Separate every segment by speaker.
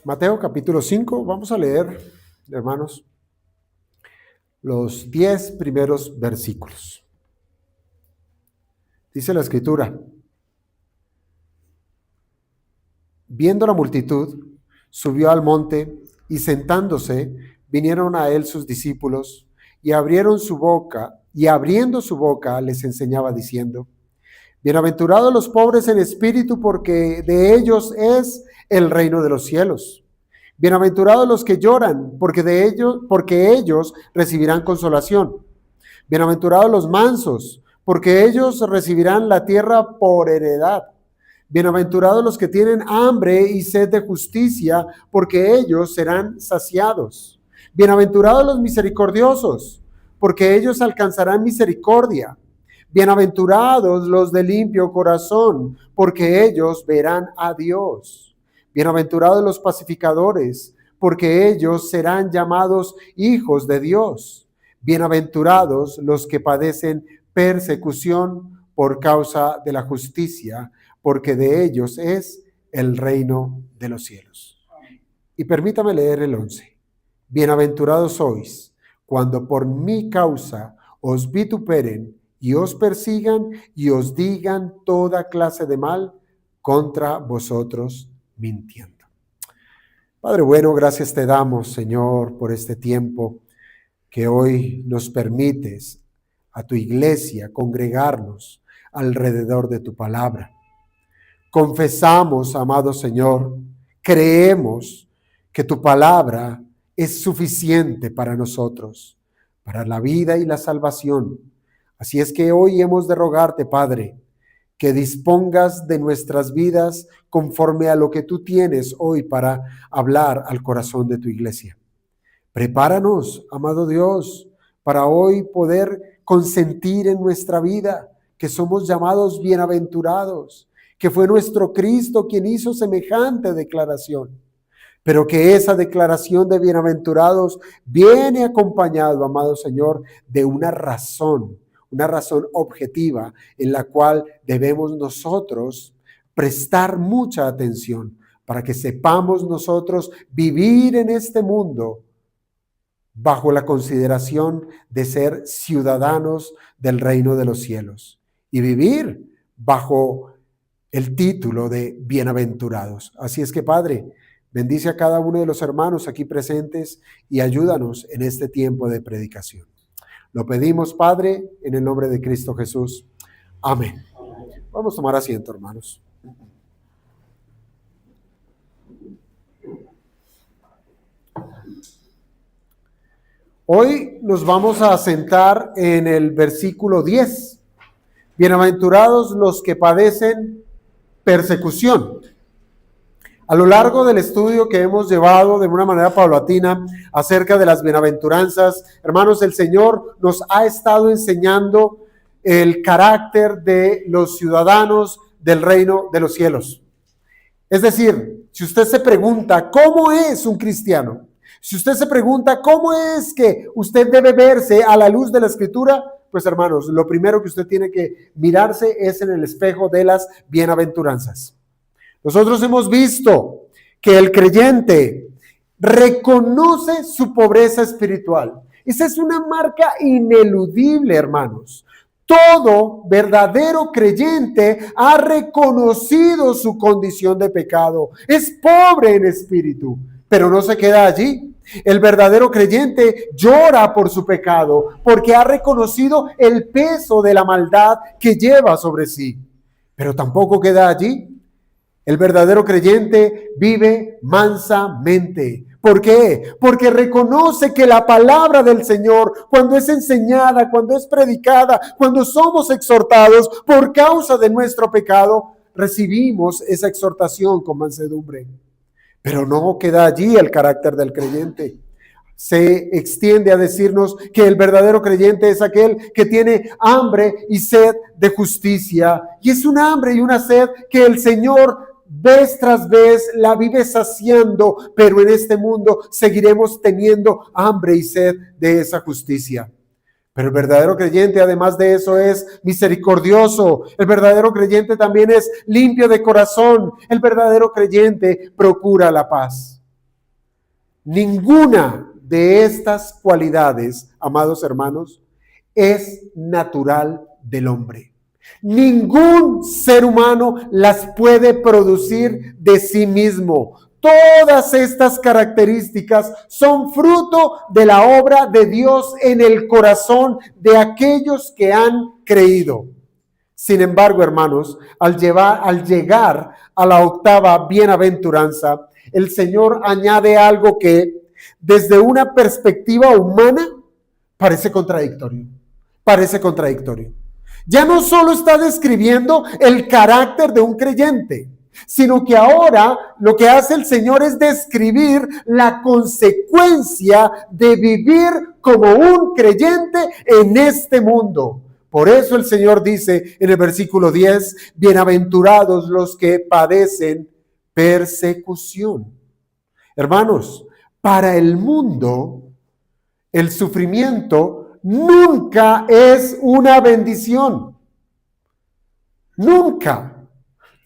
Speaker 1: Mateo capítulo 5, vamos a leer, hermanos, los 10 primeros versículos. Dice la Escritura: viendo la multitud, subió al monte y sentándose, vinieron a él sus discípulos y abriendo su boca, les enseñaba diciendo: bienaventurados los pobres en espíritu, porque de ellos es el reino de los cielos. Bienaventurados los que lloran, porque ellos recibirán consolación. Bienaventurados los mansos, porque ellos recibirán la tierra por heredad. Bienaventurados los que tienen hambre y sed de justicia, porque ellos serán saciados. Bienaventurados los misericordiosos, porque ellos alcanzarán misericordia. Bienaventurados los de limpio corazón, porque ellos verán a Dios. Bienaventurados los pacificadores, porque ellos serán llamados hijos de Dios. Bienaventurados los que padecen persecución por causa de la justicia, porque de ellos es el reino de los cielos. Y permítame leer el 11. Bienaventurados sois cuando por mi causa os vituperen y os persigan y os digan toda clase de mal contra vosotros, mintiendo. Padre bueno, gracias te damos, Señor, por este tiempo que hoy nos permites a tu iglesia congregarnos alrededor de tu palabra. Confesamos, amado Señor, creemos que tu palabra es suficiente para nosotros, para la vida y la salvación. Así es que hoy hemos de rogarte, Padre, que dispongas de nuestras vidas conforme a lo que tú tienes hoy para hablar al corazón de tu iglesia. Prepáranos, amado Dios, para hoy poder consentir en nuestra vida que somos llamados bienaventurados, que fue nuestro Cristo quien hizo semejante declaración, pero que esa declaración de bienaventurados viene acompañado, amado Señor, de una razón objetiva en la cual debemos nosotros prestar mucha atención para que sepamos nosotros vivir en este mundo bajo la consideración de ser ciudadanos del reino de los cielos y vivir bajo el título de bienaventurados. Así es que, Padre, bendice a cada uno de los hermanos aquí presentes y ayúdanos en este tiempo de predicación. Lo pedimos, Padre, en el nombre de Cristo Jesús. Amén. Vamos a tomar asiento, hermanos. Hoy nos vamos a sentar en el versículo 10. Bienaventurados los que padecen persecución. A lo largo del estudio que hemos llevado de una manera paulatina acerca de las bienaventuranzas, hermanos, el Señor nos ha estado enseñando el carácter de los ciudadanos del reino de los cielos. Es decir, si usted se pregunta, ¿cómo es un cristiano? Si usted se pregunta, ¿cómo es que usted debe verse a la luz de la Escritura? Pues, hermanos, lo primero que usted tiene que mirarse es en el espejo de las bienaventuranzas. Nosotros hemos visto que el creyente reconoce su pobreza espiritual. Esa es una marca ineludible, hermanos. Todo verdadero creyente ha reconocido su condición de pecado. Es pobre en espíritu, pero no se queda allí. El verdadero creyente llora por su pecado porque ha reconocido el peso de la maldad que lleva sobre sí. Pero tampoco queda allí. El verdadero creyente vive mansamente. ¿Por qué? Porque reconoce que la palabra del Señor, cuando es enseñada, cuando es predicada, cuando somos exhortados por causa de nuestro pecado, recibimos esa exhortación con mansedumbre. Pero no queda allí el carácter del creyente. Se extiende a decirnos que el verdadero creyente es aquel que tiene hambre y sed de justicia. Y es un hambre y una sed que el Señor vez tras vez la vive saciando, pero en este mundo seguiremos teniendo hambre y sed de esa justicia. Pero el verdadero creyente, además de eso, es misericordioso. El verdadero creyente también es limpio de corazón. El verdadero creyente procura la paz. Ninguna de estas cualidades, amados hermanos, es natural del hombre. Ningún ser humano las puede producir de sí mismo. Todas estas características son fruto de la obra de Dios en el corazón de aquellos que han creído. Sin embargo, hermanos, al llegar a la octava bienaventuranza, el Señor añade algo que, desde una perspectiva humana, parece contradictorio. Parece contradictorio. Ya no solo está describiendo el carácter de un creyente, sino que ahora lo que hace el Señor es describir la consecuencia de vivir como un creyente en este mundo. Por eso el Señor dice en el versículo 10, bienaventurados los que padecen persecución. Hermanos, para el mundo, el sufrimiento nunca es una bendición. Nunca.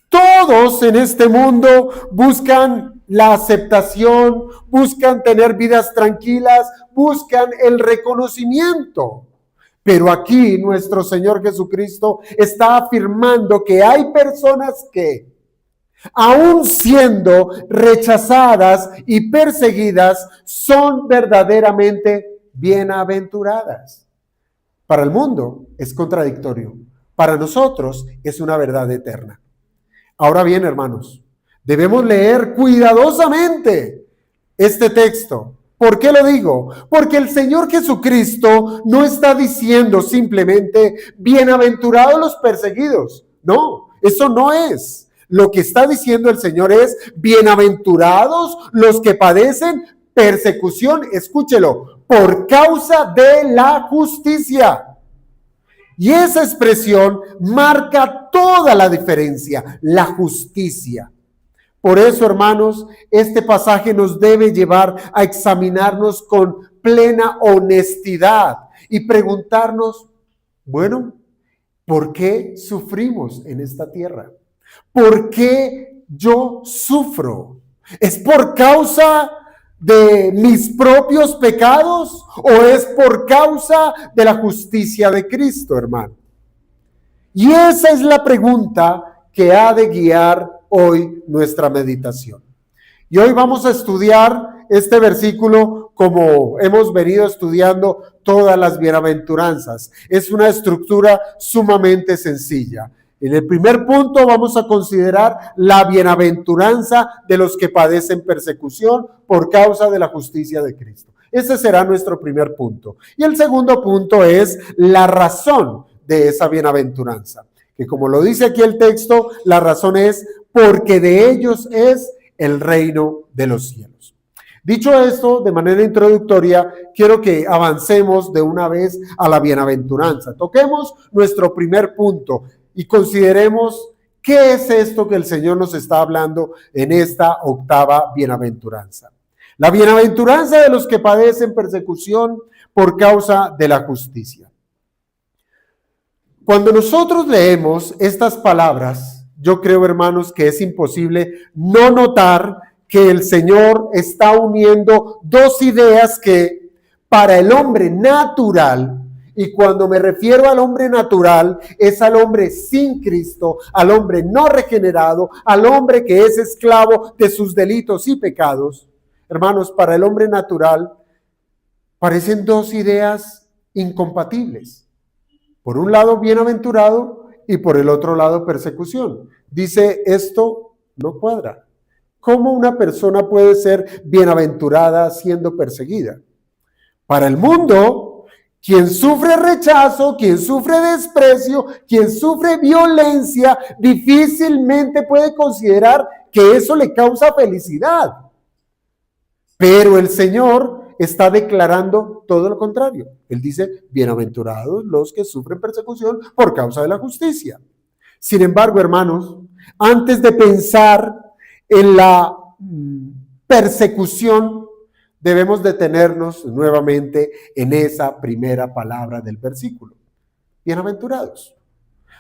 Speaker 1: Todos en este mundo buscan la aceptación, buscan tener vidas tranquilas, buscan el reconocimiento. Pero aquí nuestro Señor Jesucristo está afirmando que hay personas que, aun siendo rechazadas y perseguidas, son verdaderamente bienaventuradas. Para el mundo es contradictorio. Para nosotros es una verdad eterna. Ahora bien, hermanos, debemos leer cuidadosamente este texto. ¿Por qué lo digo? Porque el Señor Jesucristo no está diciendo simplemente bienaventurados los perseguidos. No, eso no es. Lo que está diciendo el Señor es bienaventurados los que padecen persecución, escúchelo, por causa de la justicia. Y esa expresión marca toda la diferencia, la justicia. Por eso, hermanos, este pasaje nos debe llevar a examinarnos con plena honestidad y preguntarnos, bueno, ¿por qué sufrimos en esta tierra? ¿Por qué yo sufro? ¿Es por causa de mis propios pecados o es por causa de la justicia de Cristo, hermano? Y esa es la pregunta que ha de guiar hoy nuestra meditación. Y hoy vamos a estudiar este versículo como hemos venido estudiando todas las bienaventuranzas. Es una estructura sumamente sencilla. En el primer punto vamos a considerar la bienaventuranza de los que padecen persecución por causa de la justicia de Cristo. Ese será nuestro primer punto. Y el segundo punto es la razón de esa bienaventuranza, que como lo dice aquí el texto, la razón es porque de ellos es el reino de los cielos. Dicho esto, de manera introductoria, quiero que avancemos de una vez a la bienaventuranza. Toquemos nuestro primer punto y consideremos qué es esto que el Señor nos está hablando en esta octava bienaventuranza. La bienaventuranza de los que padecen persecución por causa de la justicia. Cuando nosotros leemos estas palabras, yo creo, hermanos, que es imposible no notar que el Señor está uniendo dos ideas que para el hombre natural, y cuando me refiero al hombre natural, es al hombre sin Cristo, al hombre no regenerado, al hombre que es esclavo de sus delitos y pecados. Hermanos, para el hombre natural parecen dos ideas incompatibles. Por un lado, bienaventurado y por el otro lado, persecución. Dice, esto no cuadra. ¿Cómo una persona puede ser bienaventurada siendo perseguida? Para el mundo, quien sufre rechazo, quien sufre desprecio, quien sufre violencia, difícilmente puede considerar que eso le causa felicidad. Pero el Señor está declarando todo lo contrario. Él dice, bienaventurados los que sufren persecución por causa de la justicia. Sin embargo, hermanos, antes de pensar en la persecución, debemos detenernos nuevamente en esa primera palabra del versículo. Bienaventurados.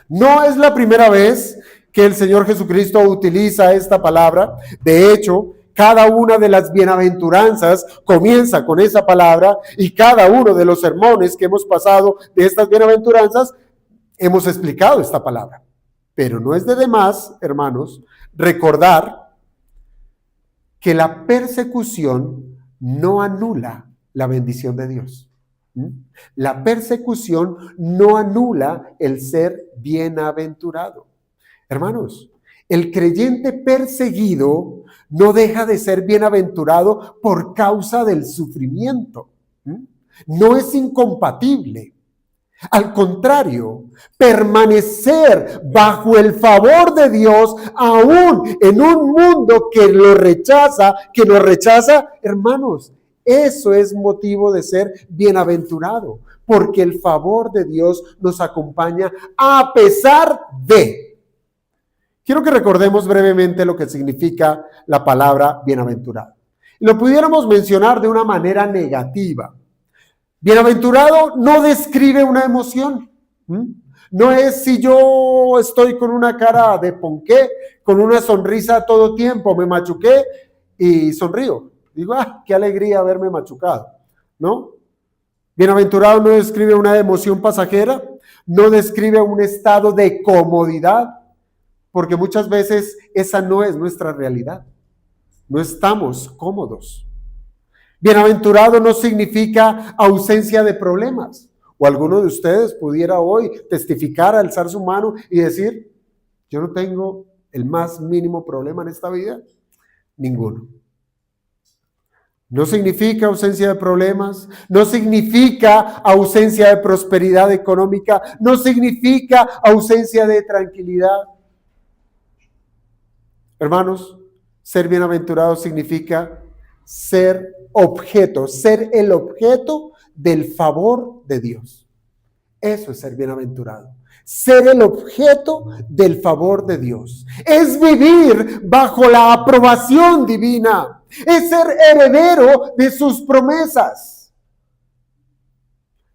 Speaker 1: No es la primera vez que el Señor Jesucristo utiliza esta palabra. De hecho, Cada una de las bienaventuranzas comienza con esa palabra y cada uno de los sermones que hemos pasado de estas bienaventuranzas hemos explicado esta palabra. Pero no es de más, hermanos, recordar que la persecución no anula la bendición de Dios. La persecución no anula el ser bienaventurado. Hermanos, el creyente perseguido no deja de ser bienaventurado por causa del sufrimiento. No es incompatible. Al contrario, permanecer bajo el favor de Dios, aún en un mundo que lo rechaza, hermanos, eso es motivo de ser bienaventurado, porque el favor de Dios nos acompaña a pesar de. Quiero que recordemos brevemente lo que significa la palabra bienaventurado. Lo pudiéramos mencionar de una manera negativa. Bienaventurado no describe una emoción. No es si yo estoy con una cara de ponqué, con una sonrisa todo tiempo, me machuqué y sonrío. Digo, qué alegría haberme machucado, ¿no? Bienaventurado no describe una emoción pasajera, no describe un estado de comodidad, porque muchas veces esa no es nuestra realidad. No estamos cómodos. Bienaventurado no significa ausencia de problemas. O alguno de ustedes pudiera hoy testificar, alzar su mano y decir, yo no tengo el más mínimo problema en esta vida. Ninguno. No significa ausencia de problemas, no significa ausencia de prosperidad económica, no significa ausencia de tranquilidad. Hermanos, ser bienaventurado significa ser el objeto del favor de Dios. Eso es ser bienaventurado. Ser el objeto del favor de Dios. Es vivir bajo la aprobación divina. Es ser heredero de sus promesas.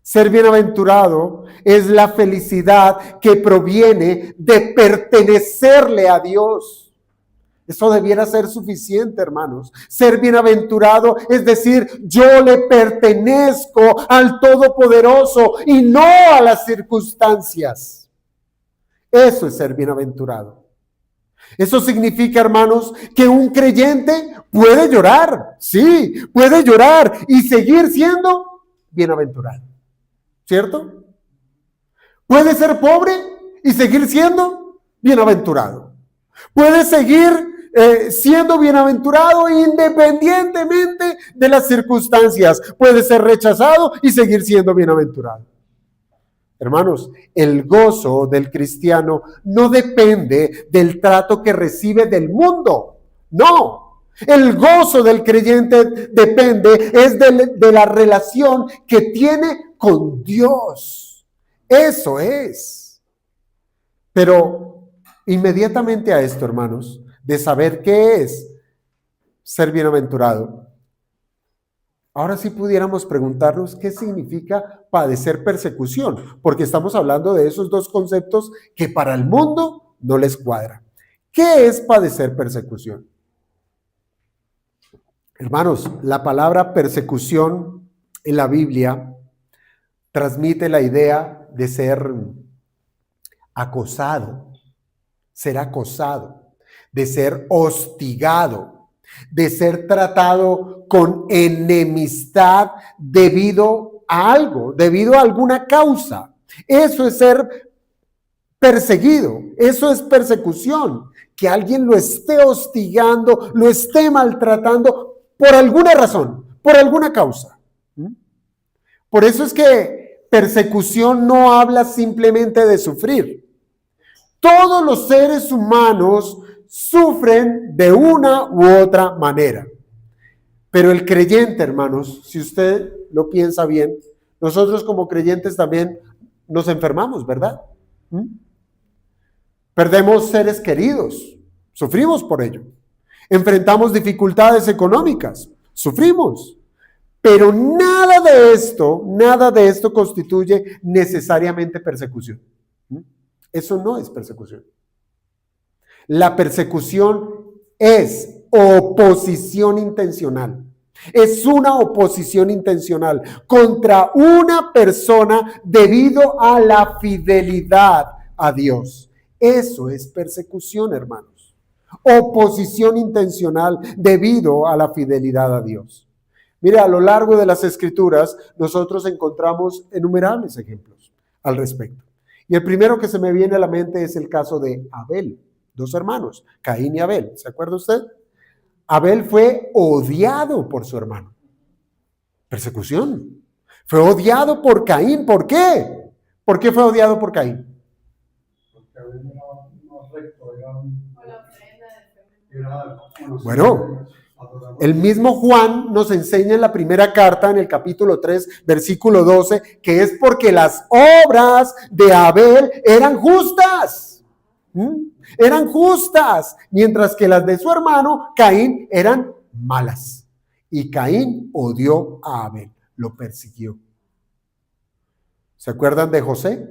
Speaker 1: Ser bienaventurado es la felicidad que proviene de pertenecerle a Dios. Eso debiera ser suficiente, hermanos. Ser bienaventurado es decir, yo le pertenezco al Todopoderoso y no a las circunstancias. Eso es ser bienaventurado. Eso significa, hermanos, que un creyente puede llorar, sí, puede llorar y seguir siendo bienaventurado, ¿cierto? Puede ser pobre y seguir siendo bienaventurado. Puede seguir siendo bienaventurado independientemente de las circunstancias. Puede ser rechazado y seguir siendo bienaventurado. Hermanos, el gozo del cristiano no depende del trato que recibe del mundo. No, el gozo del creyente depende es de la relación que tiene con Dios. Eso es. Pero inmediatamente a esto, hermanos, de saber qué es ser bienaventurado, ahora sí pudiéramos preguntarnos qué significa padecer persecución, porque estamos hablando de esos dos conceptos que para el mundo no les cuadra. ¿Qué es padecer persecución? Hermanos, la palabra persecución en la Biblia transmite la idea de ser acosado, de ser hostigado, de ser tratado con enemistad debido a algo, debido a alguna causa. Eso es ser perseguido, eso es persecución, que alguien lo esté hostigando, lo esté maltratando por alguna razón, por alguna causa. Por eso es que persecución no habla simplemente de sufrir. Todos los seres humanos sufren de una u otra manera. Pero el creyente, hermanos, si usted lo piensa bien, nosotros como creyentes también nos enfermamos, ¿verdad? Perdemos seres queridos, sufrimos por ello. Enfrentamos dificultades económicas, sufrimos. Pero nada de esto constituye necesariamente persecución. Eso no es persecución. La persecución es oposición intencional. Es una oposición intencional contra una persona debido a la fidelidad a Dios. Eso es persecución, hermanos. Oposición intencional debido a la fidelidad a Dios. Mire, a lo largo de las Escrituras nosotros encontramos innumerables ejemplos al respecto. Y el primero que se me viene a la mente es el caso de Abel, dos hermanos, Caín y Abel. ¿Se acuerda usted? Abel fue odiado por su hermano. Persecución. Fue odiado por Caín. ¿Por qué? ¿Por qué fue odiado por Caín?
Speaker 2: Porque Abel era más recto,
Speaker 1: Bueno, el mismo Juan nos enseña en la primera carta, en el capítulo 3, versículo 12, que es porque las obras de Abel eran justas. Eran justas, mientras que las de su hermano Caín eran malas. Y Caín odió a Abel, lo persiguió. ¿Se acuerdan de José?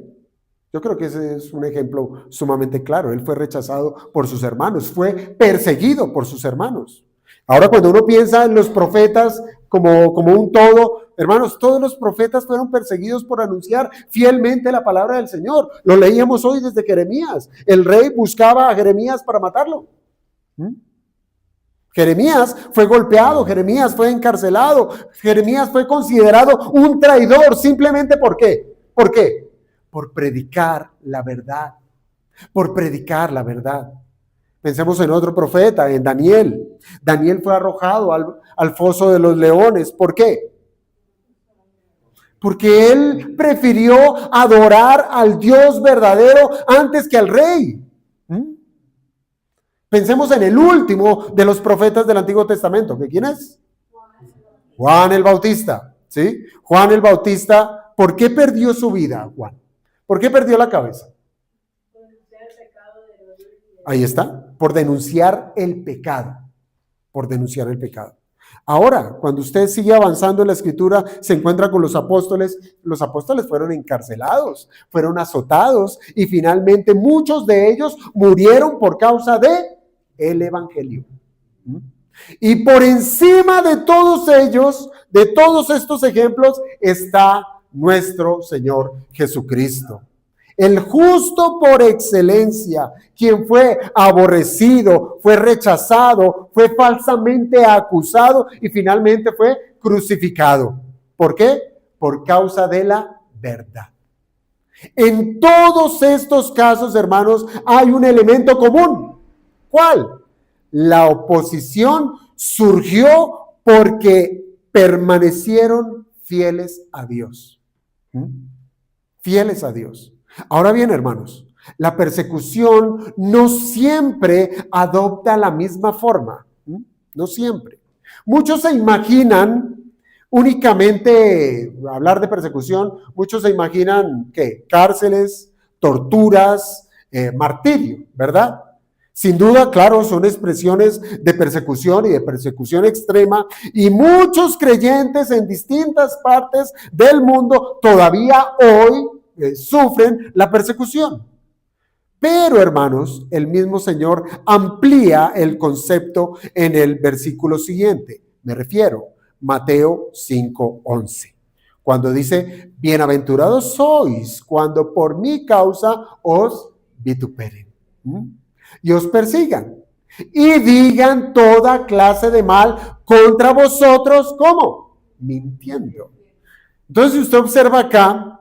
Speaker 1: Yo creo que ese es un ejemplo sumamente claro. Él fue rechazado por sus hermanos, fue perseguido por sus hermanos. Ahora, cuando uno piensa en los profetas como un todo, hermanos, todos los profetas fueron perseguidos por anunciar fielmente la palabra del Señor. Lo leíamos hoy desde Jeremías. El rey buscaba a Jeremías para matarlo. Jeremías fue golpeado, Jeremías fue encarcelado, Jeremías fue considerado un traidor. ¿Simplemente por qué? ¿Por qué? Por predicar la verdad. Por predicar la verdad. Pensemos en otro profeta, en Daniel. Daniel fue arrojado al foso de los leones. ¿Por qué? Porque él prefirió adorar al Dios verdadero antes que al rey. Pensemos en el último de los profetas del Antiguo Testamento. ¿Que quién es? Juan el Bautista. ¿Sí? Juan el Bautista, ¿por qué perdió su vida, Juan? ¿Por qué perdió la cabeza? Ahí está, por denunciar el pecado, por denunciar el pecado. Ahora, cuando usted sigue avanzando en la Escritura, se encuentra con los apóstoles fueron encarcelados, fueron azotados y finalmente muchos de ellos murieron por causa de el Evangelio. Y por encima de todos ellos, de todos estos ejemplos, está nuestro Señor Jesucristo. El justo por excelencia, quien fue aborrecido, fue rechazado, fue falsamente acusado y finalmente fue crucificado. ¿Por qué? Por causa de la verdad. En todos estos casos, hermanos, hay un elemento común. ¿Cuál? La oposición surgió porque permanecieron fieles a Dios. Fieles a Dios. Ahora bien, hermanos, la persecución no siempre adopta la misma forma. No siempre. Muchos se imaginan únicamente, hablar de persecución, muchos se imaginan ¿qué? Cárceles, torturas, martirio, ¿verdad? Sin duda, claro, son expresiones de persecución y de persecución extrema, y muchos creyentes en distintas partes del mundo todavía hoy sufren la persecución. Pero, hermanos, el mismo Señor amplía el concepto en el versículo siguiente. Me refiero, Mateo 5:11. Cuando dice, bienaventurados sois cuando por mi causa os vituperen y os persigan y digan toda clase de mal contra vosotros, ¿cómo? Mintiendo. Entonces, si usted observa acá,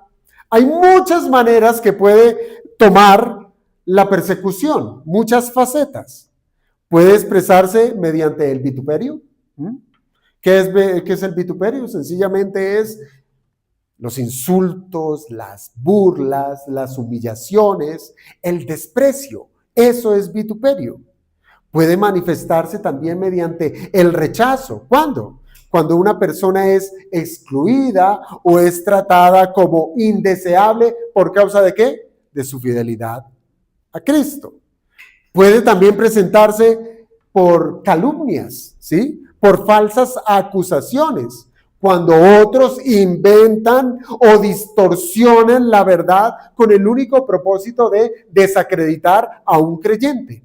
Speaker 1: hay muchas maneras que puede tomar la persecución, muchas facetas. Puede expresarse mediante el vituperio. ¿Qué es el vituperio? Sencillamente es los insultos, las burlas, las humillaciones, el desprecio. Eso es vituperio. Puede manifestarse también mediante el rechazo. ¿Cuándo? Cuando una persona es excluida o es tratada como indeseable por causa de ¿qué? De su fidelidad a Cristo. Puede también presentarse por calumnias, ¿sí? Por falsas acusaciones, cuando otros inventan o distorsionan la verdad con el único propósito de desacreditar a un creyente.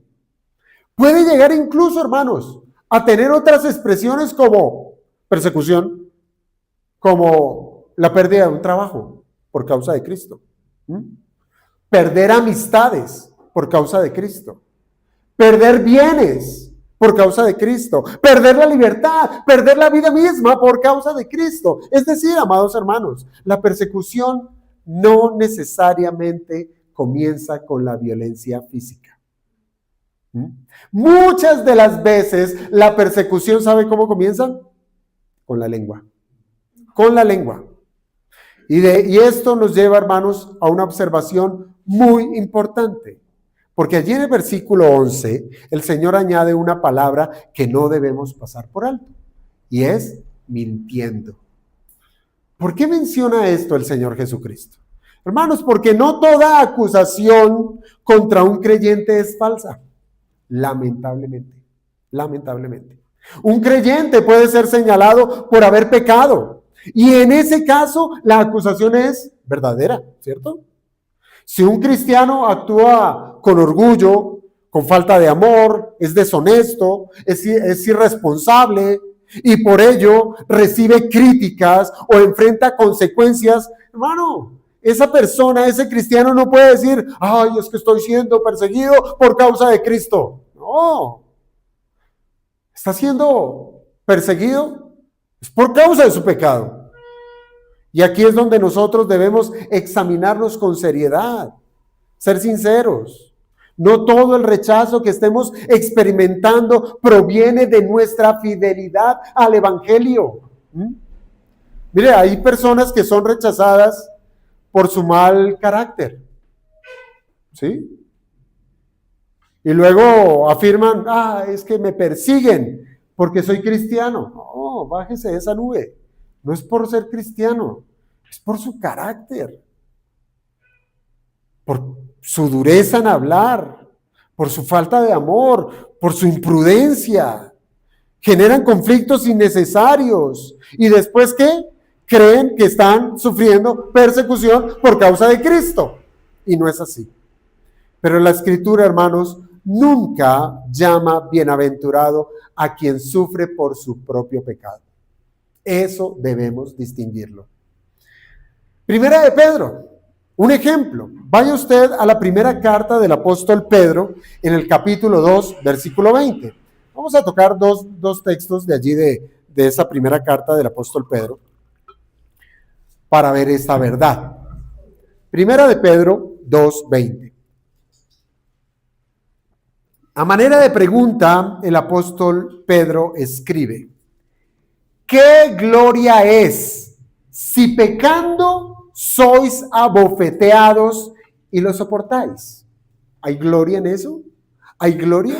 Speaker 1: Puede llegar incluso, hermanos, a tener otras expresiones como persecución, como la pérdida de un trabajo por causa de Cristo. Perder amistades por causa de Cristo. Perder bienes por causa de Cristo. Perder la libertad, perder la vida misma por causa de Cristo. Es decir, amados hermanos, la persecución no necesariamente comienza con la violencia física. Muchas de las veces la persecución, ¿sabe cómo comienza? Con la lengua. Con la lengua. Y esto nos lleva, hermanos, a una observación muy importante. Porque allí en el versículo 11, el Señor añade una palabra que no debemos pasar por alto. Y es mintiendo. ¿Por qué menciona esto el Señor Jesucristo? Hermanos, porque no toda acusación contra un creyente es falsa. Lamentablemente. Lamentablemente. Un creyente puede ser señalado por haber pecado. Y en ese caso, la acusación es verdadera, ¿cierto? Si un cristiano actúa con orgullo, con falta de amor, es deshonesto, es irresponsable y por ello recibe críticas o enfrenta consecuencias, hermano, esa persona, ese cristiano no puede decir, ay, es que estoy siendo perseguido por causa de Cristo. No, está siendo perseguido es por causa de su pecado. Y aquí es donde nosotros debemos examinarnos con seriedad, ser sinceros. No todo el rechazo que estemos experimentando proviene de nuestra fidelidad al Evangelio. Mire, hay personas que son rechazadas por su mal carácter, ¿sí? Y luego afirman, es que me persiguen porque soy cristiano. No, bájese de esa nube. No es por ser cristiano, es por su carácter, por su dureza en hablar, por su falta de amor, por su imprudencia. Generan conflictos innecesarios. ¿Y después qué? Creen que están sufriendo persecución por causa de Cristo. Y no es así. Pero la Escritura, hermanos, nunca llama bienaventurado a quien sufre por su propio pecado. Eso debemos distinguirlo. Primera de Pedro, un ejemplo. Vaya usted a la primera carta del apóstol Pedro en el capítulo 2, versículo 20. Vamos a tocar dos textos de allí de esa primera carta del apóstol Pedro para ver esta verdad. Primera de Pedro 2, 20. A manera de pregunta, el apóstol Pedro escribe: ¿qué gloria es si pecando sois abofeteados y lo soportáis? ¿Hay gloria en eso? ¿Hay gloria?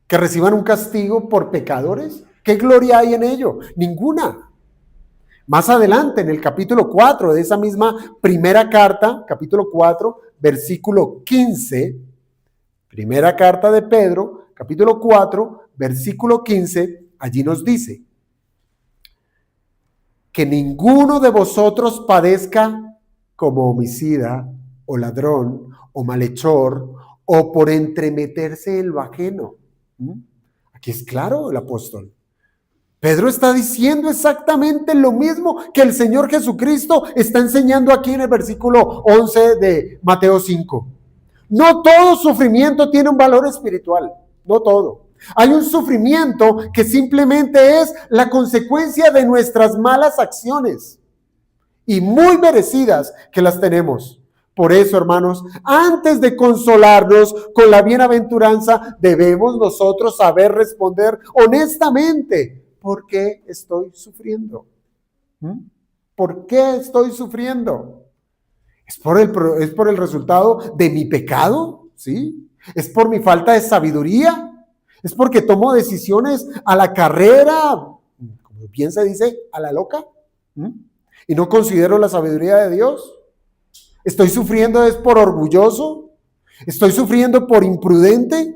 Speaker 1: ¿Que reciban un castigo por pecadores? ¿Qué gloria hay en ello? Ninguna. Más adelante, en el capítulo 4 de esa misma primera carta, capítulo 4, versículo 15, primera carta de Pedro, capítulo 4, versículo 15, allí nos dice: que ninguno de vosotros padezca como homicida, o ladrón, o malhechor, o por entremeterse en lo ajeno. Aquí es claro el apóstol. Pedro está diciendo exactamente lo mismo que el Señor Jesucristo está enseñando aquí en el versículo 11 de Mateo 5. No todo sufrimiento tiene un valor espiritual, no todo. Hay un sufrimiento que simplemente es la consecuencia de nuestras malas acciones y muy merecidas que las tenemos. Por eso, hermanos, antes de consolarnos con la bienaventuranza, debemos nosotros saber responder honestamente: ¿por qué estoy sufriendo? ¿Por qué estoy sufriendo? ¿Es por el resultado de mi pecado? ¿Sí? ¿Es por mi falta de sabiduría? ¿Es porque tomo decisiones a la carrera, como bien se dice, a la loca? ¿Y no considero la sabiduría de Dios? ¿Estoy sufriendo es por orgulloso? ¿Estoy sufriendo por imprudente?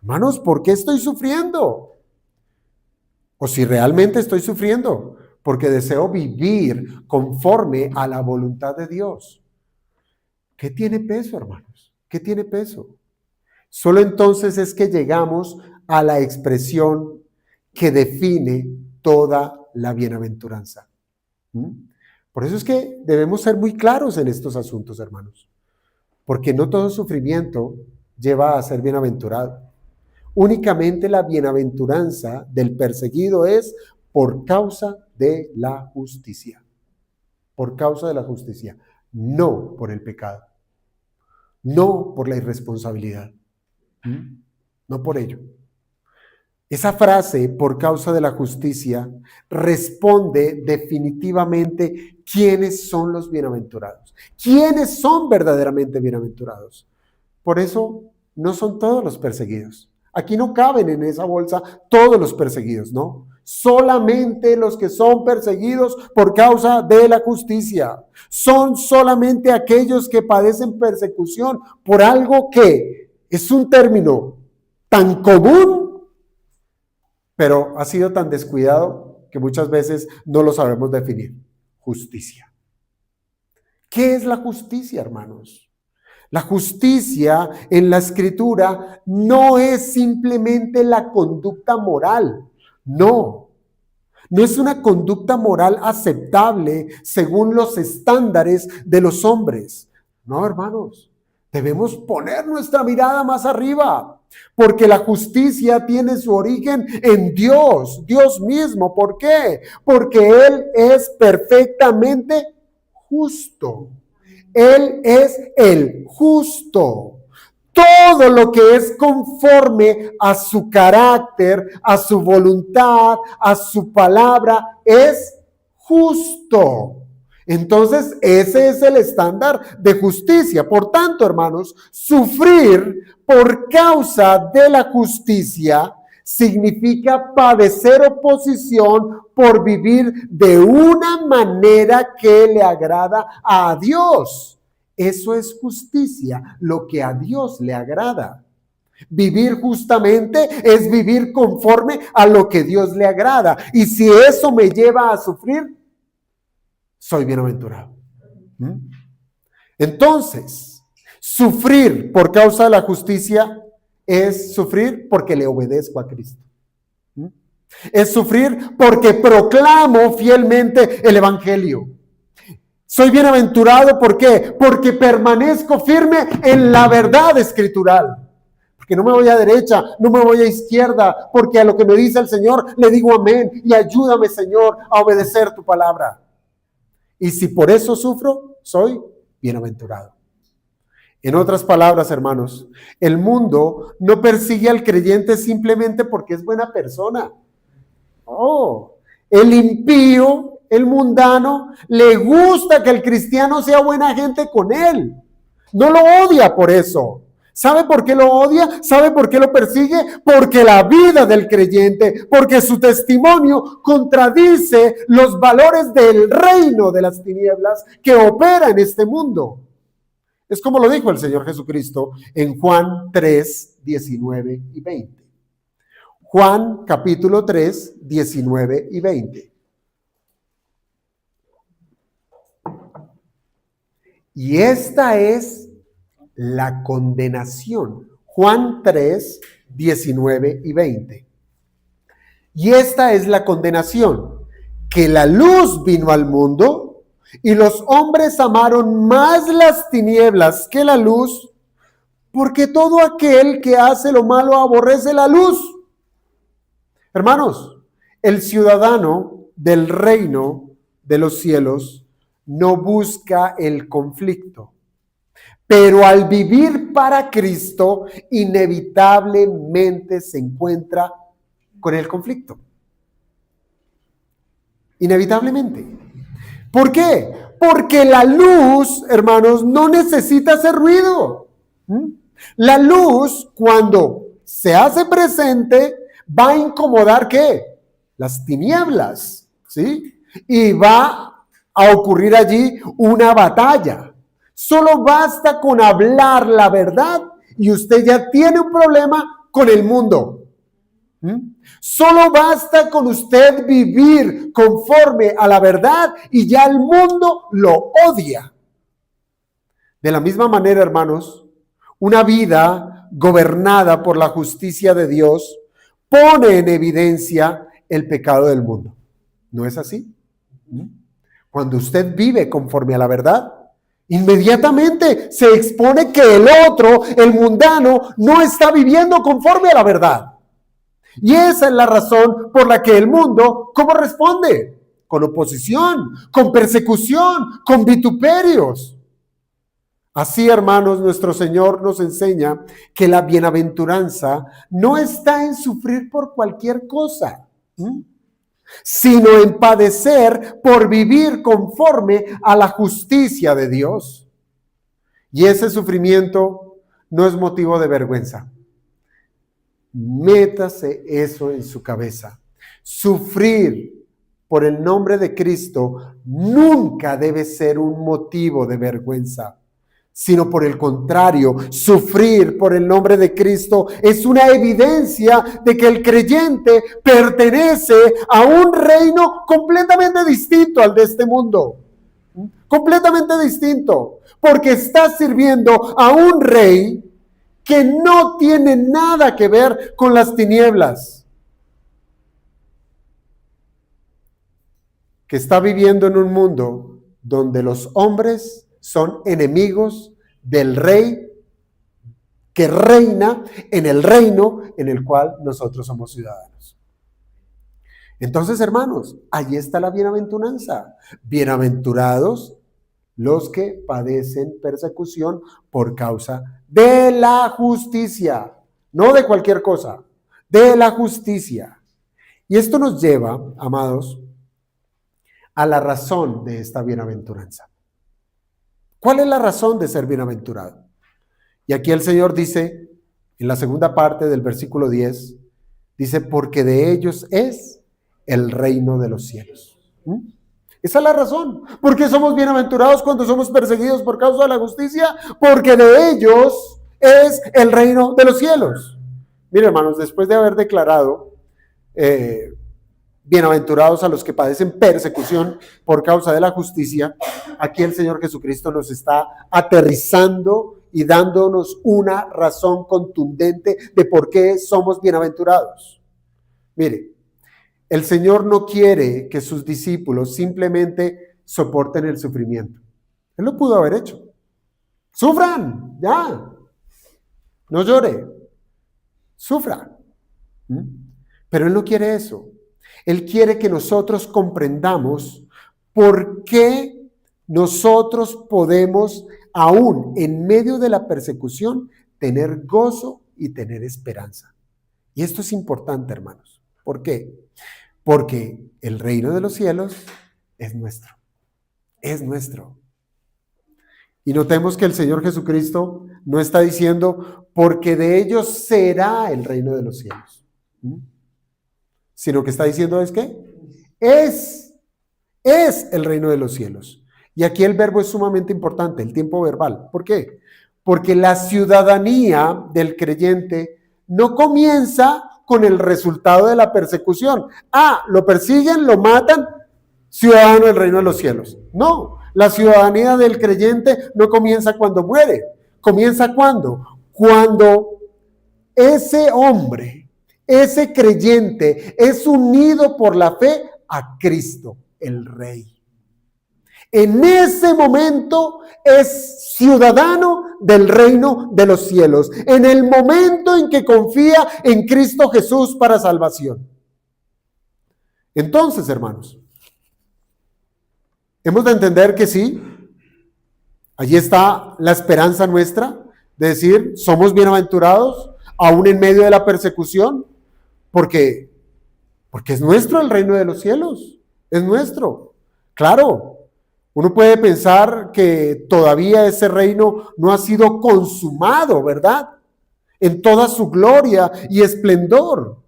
Speaker 1: Hermanos, ¿por qué estoy sufriendo? O si realmente estoy sufriendo porque deseo vivir conforme a la voluntad de Dios. ¿Qué tiene peso, hermanos? ¿Qué tiene peso? Solo entonces es que llegamos a la expresión que define toda la bienaventuranza. Por eso es que debemos ser muy claros en estos asuntos, hermanos, porque no todo sufrimiento lleva a ser bienaventurado. Únicamente la bienaventuranza del perseguido es por causa de la justicia. Por causa de la justicia, no por el pecado, no por la irresponsabilidad, no por ello. Esa frase, por causa de la justicia, responde definitivamente quiénes son los bienaventurados, quiénes son verdaderamente bienaventurados. Por eso no son todos los perseguidos. Aquí no caben en esa bolsa todos los perseguidos, ¿no? Solamente los que son perseguidos por causa de la justicia. Son solamente aquellos que padecen persecución por algo que es un término tan común, pero ha sido tan descuidado que muchas veces no lo sabemos definir. Justicia. ¿Qué es la justicia, hermanos? La justicia en la Escritura no es simplemente la conducta moral. No es una conducta moral aceptable según los estándares de los hombres. No, hermanos, debemos poner nuestra mirada más arriba, porque la justicia tiene su origen en Dios, Dios mismo. ¿Por qué? Porque Él es perfectamente justo. Él es el justo. Todo lo que es conforme a su carácter, a su voluntad, a su palabra, es justo. Entonces, ese es el estándar de justicia. Por tanto, hermanos, sufrir por causa de la justicia significa padecer oposición por vivir de una manera que le agrada a Dios. Eso es justicia, lo que a Dios le agrada. Vivir justamente es vivir conforme a lo que Dios le agrada. Y si eso me lleva a sufrir, soy bienaventurado. Entonces, sufrir por causa de la justicia es sufrir porque le obedezco a Cristo. Es sufrir porque proclamo fielmente el Evangelio. Soy bienaventurado, ¿por qué? Porque permanezco firme en la verdad escritural. Porque no me voy a derecha, no me voy a izquierda, porque a lo que me dice el Señor le digo amén y ayúdame, Señor, a obedecer tu palabra. Y si por eso sufro, soy bienaventurado. En otras palabras, hermanos, el mundo no persigue al creyente simplemente porque es buena persona. El impío, el mundano, le gusta que el cristiano sea buena gente con él. No lo odia por eso. ¿Sabe por qué lo odia? ¿Sabe por qué lo persigue? Porque la vida del creyente, porque su testimonio contradice los valores del reino de las tinieblas que opera en este mundo. Es como lo dijo el Señor Jesucristo en Juan 3, 19 y 20. Juan capítulo 3, 19 y 20. Y esta es la condenación. Juan 3, 19 y 20. Y esta es la condenación, que la luz vino al mundo y los hombres amaron más las tinieblas que la luz, porque todo aquel que hace lo malo aborrece la luz. Hermanos, el ciudadano del reino de los cielos no busca el conflicto, pero al vivir para Cristo, inevitablemente se encuentra con el conflicto. Inevitablemente. ¿Por qué? Porque la luz, hermanos, no necesita hacer ruido. La luz, cuando se hace presente, va a incomodar ¿qué? Las tinieblas, ¿sí? Y va a ocurrir allí una batalla. Solo basta con hablar la verdad y usted ya tiene un problema con el mundo. Solo basta con usted vivir conforme a la verdad y ya el mundo lo odia. De la misma manera, hermanos, una vida gobernada por la justicia de Dios pone en evidencia el pecado del mundo. ¿No es así? Cuando usted vive conforme a la verdad, inmediatamente se expone que el otro, el mundano, no está viviendo conforme a la verdad. Y esa es la razón por la que el mundo, ¿cómo responde? Con oposición, con persecución, con vituperios. Así, hermanos, nuestro Señor nos enseña que la bienaventuranza no está en sufrir por cualquier cosa, sino en padecer por vivir conforme a la justicia de Dios. Y ese sufrimiento no es motivo de vergüenza. Métase eso en su cabeza. Sufrir por el nombre de Cristo nunca debe ser un motivo de vergüenza, sino por el contrario, sufrir por el nombre de Cristo es una evidencia de que el creyente pertenece a un reino completamente distinto al de este mundo. Completamente distinto, porque está sirviendo a un rey que no tiene nada que ver con las tinieblas, que está viviendo en un mundo donde los hombres son enemigos del rey que reina en el reino en el cual nosotros somos ciudadanos. Entonces, hermanos, allí está la bienaventuranza. Bienaventurados los que padecen persecución por causa de la justicia, no de cualquier cosa, de la justicia. Y esto nos lleva, amados, a la razón de esta bienaventuranza. ¿Cuál es la razón de ser bienaventurado? Y aquí el Señor dice, en la segunda parte del versículo 10, dice, porque de ellos es el reino de los cielos. Esa es la razón. ¿Por qué somos bienaventurados cuando somos perseguidos por causa de la justicia? Porque de ellos es el reino de los cielos. Mire, hermanos, después de haber declarado bienaventurados a los que padecen persecución por causa de la justicia, aquí el Señor Jesucristo nos está aterrizando y dándonos una razón contundente de por qué somos bienaventurados. Mire, el Señor no quiere que sus discípulos simplemente soporten el sufrimiento. Él lo pudo haber hecho. Sufran, ya. No llore. Sufra. Pero Él no quiere eso. Él quiere que nosotros comprendamos por qué nosotros podemos, aún en medio de la persecución, tener gozo y tener esperanza. Y esto es importante, hermanos. ¿Por qué? Porque el reino de los cielos es nuestro. Es nuestro. Y notemos que el Señor Jesucristo no está diciendo, porque de ellos será el reino de los cielos. Sino que está diciendo, ¿es qué? Es el reino de los cielos. Y aquí el verbo es sumamente importante, el tiempo verbal. ¿Por qué? Porque la ciudadanía del creyente no comienza con el resultado de la persecución. Lo persiguen, lo matan, ciudadano del reino de los cielos. No, la ciudadanía del creyente no comienza cuando muere. ¿Comienza cuándo? Cuando ese hombre, ese creyente, es unido por la fe a Cristo, el Rey. En ese momento es ciudadano del reino de los cielos, en el momento en que confía en Cristo Jesús para salvación. Entonces, hermanos, hemos de entender que sí, allí está la esperanza nuestra, de decir, somos bienaventurados, aún en medio de la persecución, porque es nuestro el reino de los cielos, es nuestro. Claro, uno puede pensar que todavía ese reino no ha sido consumado, ¿verdad? En toda su gloria y esplendor.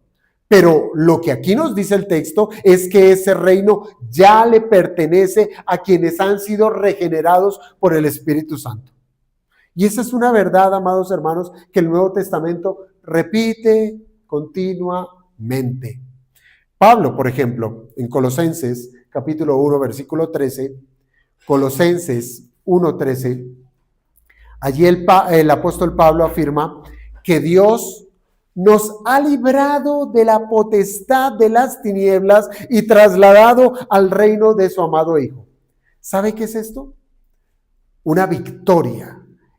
Speaker 1: Pero lo que aquí nos dice el texto es que ese reino ya le pertenece a quienes han sido regenerados por el Espíritu Santo. Y esa es una verdad, amados hermanos, que el Nuevo Testamento repite continuamente. Pablo, por ejemplo, en Colosenses, capítulo 1, versículo 13, Colosenses 1:13, allí el apóstol Pablo afirma que Dios nos ha librado de la potestad de las tinieblas y trasladado al reino de su amado Hijo. ¿Sabe qué es esto? Una victoria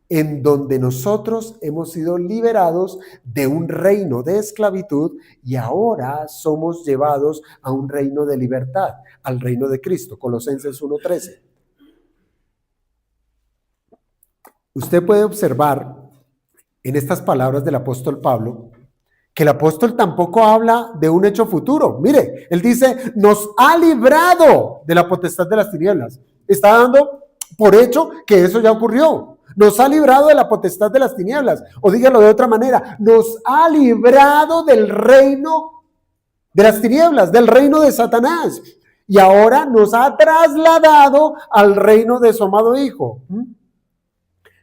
Speaker 1: en donde nosotros hemos sido liberados de un reino de esclavitud y ahora somos llevados a un reino de libertad, al reino de Cristo. Colosenses 1:13. Usted puede observar en estas palabras del apóstol Pablo que el apóstol tampoco habla de un hecho futuro. Mire, él dice, nos ha librado de la potestad de las tinieblas. Está dando por hecho que eso ya ocurrió. Nos ha librado de la potestad de las tinieblas. O dígalo de otra manera, nos ha librado del reino de las tinieblas, del reino de Satanás. Y ahora nos ha trasladado al reino de su amado Hijo.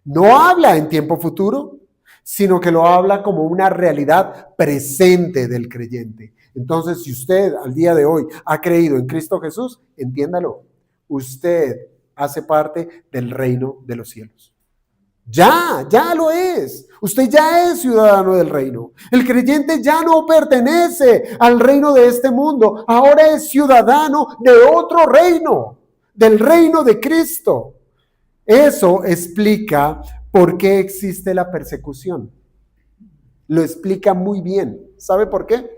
Speaker 1: No habla en tiempo futuro, sino que lo habla como una realidad presente del creyente. Entonces, si usted al día de hoy ha creído en Cristo Jesús, entiéndalo, usted hace parte del reino de los cielos. Ya lo es. Usted ya es ciudadano del reino. El creyente ya no pertenece al reino de este mundo. Ahora es ciudadano de otro reino, del reino de Cristo. Eso explica por qué existe la persecución. Lo explica muy bien. ¿Sabe por qué?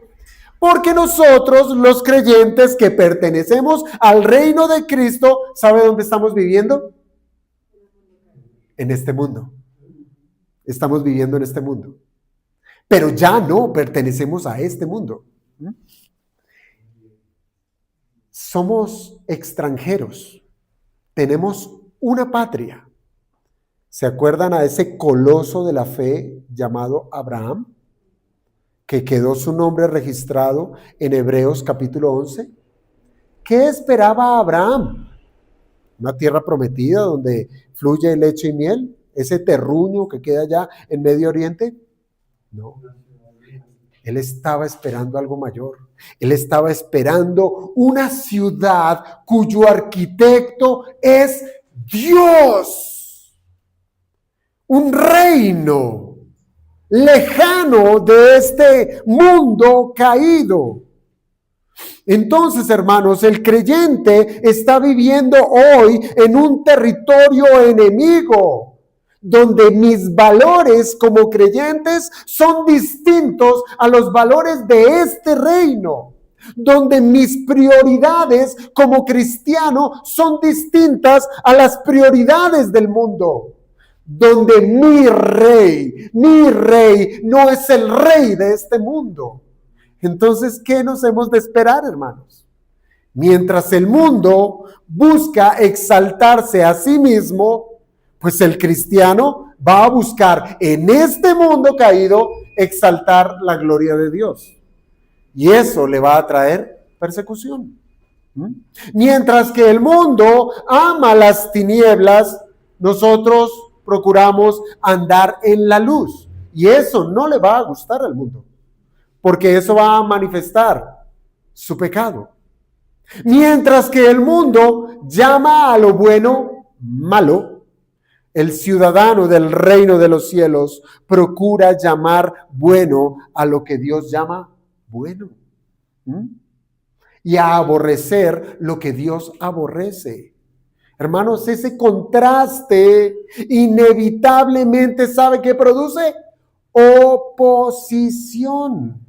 Speaker 1: Porque nosotros, los creyentes que pertenecemos al reino de Cristo, ¿sabe dónde estamos viviendo? En este mundo. Estamos viviendo en este mundo. Pero ya no pertenecemos a este mundo. Somos extranjeros. Tenemos una patria. ¿Se acuerdan a ese coloso de la fe llamado Abraham? Que quedó su nombre registrado en Hebreos capítulo 11. ¿Qué esperaba Abraham? ¿Una tierra prometida donde fluye leche y miel? ¿Ese terruño que queda allá en Medio Oriente? No. Él estaba esperando algo mayor. Él estaba esperando una ciudad cuyo arquitecto es Dios. Un reino lejano de este mundo caído. Entonces, hermanos, el creyente está viviendo hoy en un territorio enemigo, donde mis valores como creyentes son distintos a los valores de este reino, donde mis prioridades como cristiano son distintas a las prioridades del mundo, donde mi rey no es el rey de este mundo. Entonces, ¿qué nos hemos de esperar, hermanos? Mientras el mundo busca exaltarse a sí mismo, pues el cristiano va a buscar en este mundo caído exaltar la gloria de Dios. Y eso le va a traer persecución. Mientras que el mundo ama las tinieblas, nosotros procuramos andar en la luz. Y eso no le va a gustar al mundo, porque eso va a manifestar su pecado. Mientras que el mundo llama a lo bueno malo, el ciudadano del reino de los cielos procura llamar bueno a lo que Dios llama bueno. Y a aborrecer lo que Dios aborrece. Hermanos, ese contraste inevitablemente, ¿sabe qué produce? Oposición.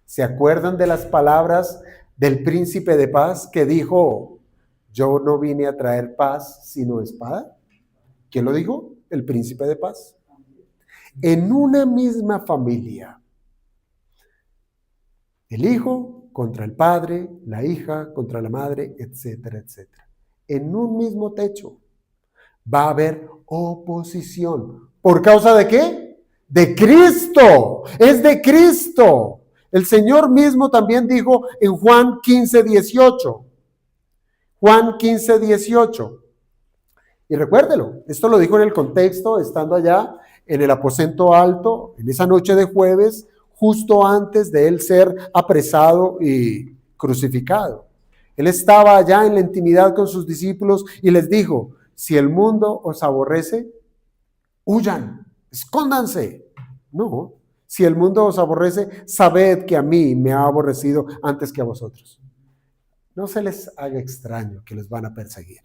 Speaker 1: ¿Se acuerdan de las palabras del príncipe de paz que dijo, yo no vine a traer paz sino espada? ¿Quién lo dijo? El príncipe de paz. En una misma familia, el hijo contra el padre, la hija contra la madre, etcétera, etcétera. En un mismo techo va a haber oposición. ¿Por causa de qué? De Cristo. Es de Cristo. El Señor mismo también dijo en Juan 15:18. Juan 15:18. Y recuérdelo, esto lo dijo en el contexto, estando allá en el aposento alto, en esa noche de jueves, justo antes de él ser apresado y crucificado. Él estaba allá en la intimidad con sus discípulos y les dijo, si el mundo os aborrece, huyan, escóndanse. No, Si el mundo os aborrece, sabed que a mí me ha aborrecido antes que a vosotros. No se les haga extraño que les van a perseguir.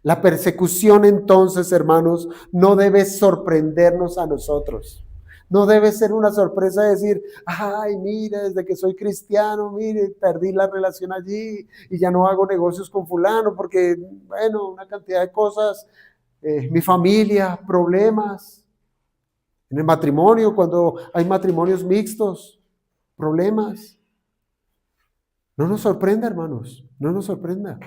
Speaker 1: La persecución entonces, hermanos, no debe sorprendernos a nosotros. No debe ser una sorpresa decir, ay, mire, desde que soy cristiano, mire, perdí la relación allí y ya no hago negocios con fulano porque, bueno, una cantidad de cosas, mi familia, problemas. En el matrimonio, cuando hay matrimonios mixtos, problemas. No nos sorprenda, hermanos, no nos sorprenda.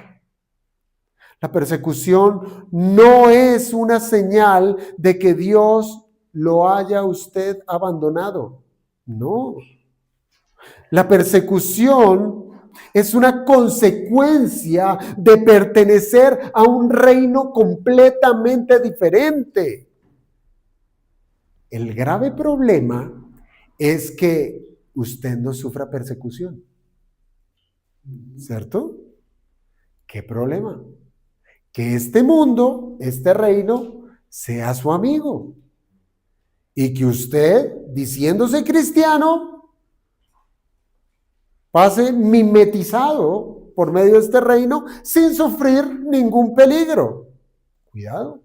Speaker 1: La persecución no es una señal de que Dios lo haya usted abandonado. No. La persecución es una consecuencia de pertenecer a un reino completamente diferente. El grave problema es que usted no sufra persecución. ¿Cierto? ¿Qué problema? Que este mundo, este reino, sea su amigo. Y que usted, diciéndose cristiano, pase mimetizado por medio de este reino sin sufrir ningún peligro. Cuidado,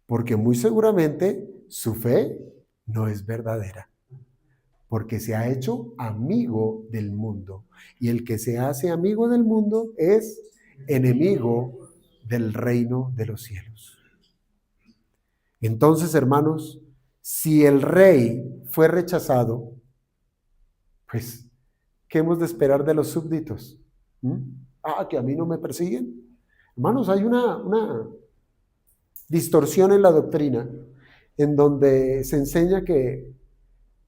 Speaker 1: porque muy seguramente su fe no es verdadera, porque se ha hecho amigo del mundo. Y el que se hace amigo del mundo es enemigo del reino de los cielos. Entonces, hermanos, si el rey fue rechazado, pues, ¿qué hemos de esperar de los súbditos? Que a mí no me persiguen. Hermanos, hay una distorsión en la doctrina en donde se enseña que